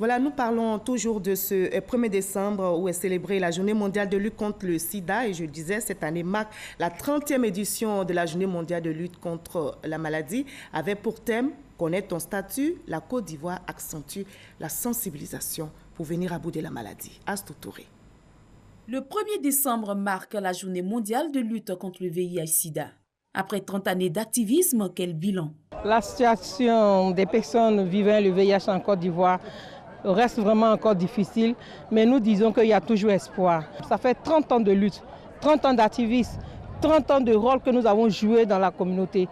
Voilà, nous parlons toujours de ce 1er décembre où est célébrée la Journée mondiale de lutte contre le sida. Et je le disais, cette année marque la 30e édition de la Journée mondiale de lutte contre la maladie, avec pour thème « Connaître ton statut », la Côte d'Ivoire accentue la sensibilisation pour venir à bout de la maladie. Astou Touré. Le 1er décembre marque la Journée mondiale de lutte contre le VIH-Sida. Après 30 années d'activisme, quel bilan? La situation des personnes vivant le VIH en Côte d'Ivoire reste vraiment encore difficile, mais nous disons qu'il y a toujours espoir. Ça fait 30 ans de lutte, 30 ans d'activisme, 30 ans de rôle que nous avons joué dans la communauté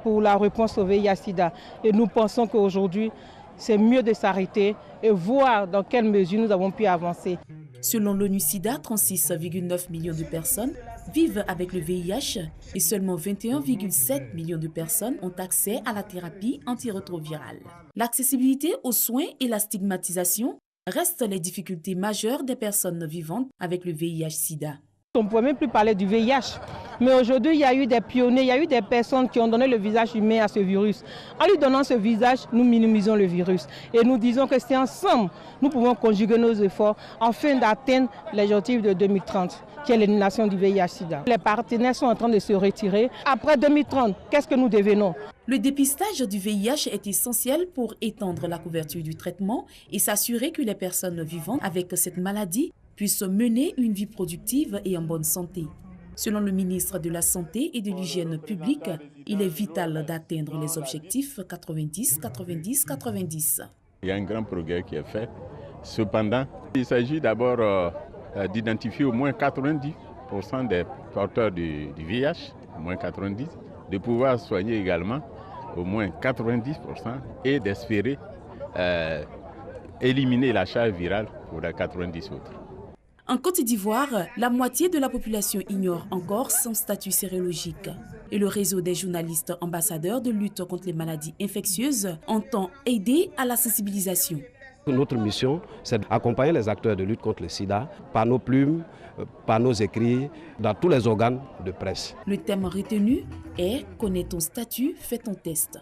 pour la réponse au VIH-Sida. Et nous pensons qu'aujourd'hui, c'est mieux de s'arrêter et voir dans quelle mesure nous avons pu avancer. Selon l'ONU-SIDA, 36,9 millions de personnes vivent avec le VIH et seulement 21,7 millions de personnes ont accès à la thérapie antirétrovirale. L'accessibilité aux soins et la stigmatisation restent les difficultés majeures des personnes vivantes avec le VIH-Sida. On ne pouvait même plus parler du VIH. Mais aujourd'hui, il y a eu des pionniers, il y a eu des personnes qui ont donné le visage humain à ce virus. En lui donnant ce visage, nous minimisons le virus. Et nous disons que c'est ensemble, nous pouvons conjuguer nos efforts afin d'atteindre l'objectif de 2030, qui est l'élimination du VIH-Sida. Les partenaires sont en train de se retirer. Après 2030, qu'est-ce que nous devenons? Le dépistage du VIH est essentiel pour étendre la couverture du traitement et s'assurer que les personnes vivant avec cette maladie puissent mener une vie productive et en bonne santé. Selon le ministre de la Santé et de l'Hygiène publique, il est vital d'atteindre les objectifs 90-90-90. Il y a un grand progrès qui est fait. Cependant, il s'agit d'abord d'identifier au moins 90% des porteurs du VIH, au moins 90%, de pouvoir soigner également au moins 90% et d'espérer éliminer la charge virale pour les 90 autres. En Côte d'Ivoire, la moitié de la population ignore encore son statut sérologique. Et le réseau des journalistes ambassadeurs de lutte contre les maladies infectieuses entend aider à la sensibilisation. Notre mission, c'est d'accompagner les acteurs de lutte contre le sida par nos plumes, par nos écrits, dans tous les organes de presse. Le thème retenu est « Connais ton statut, fais ton test ».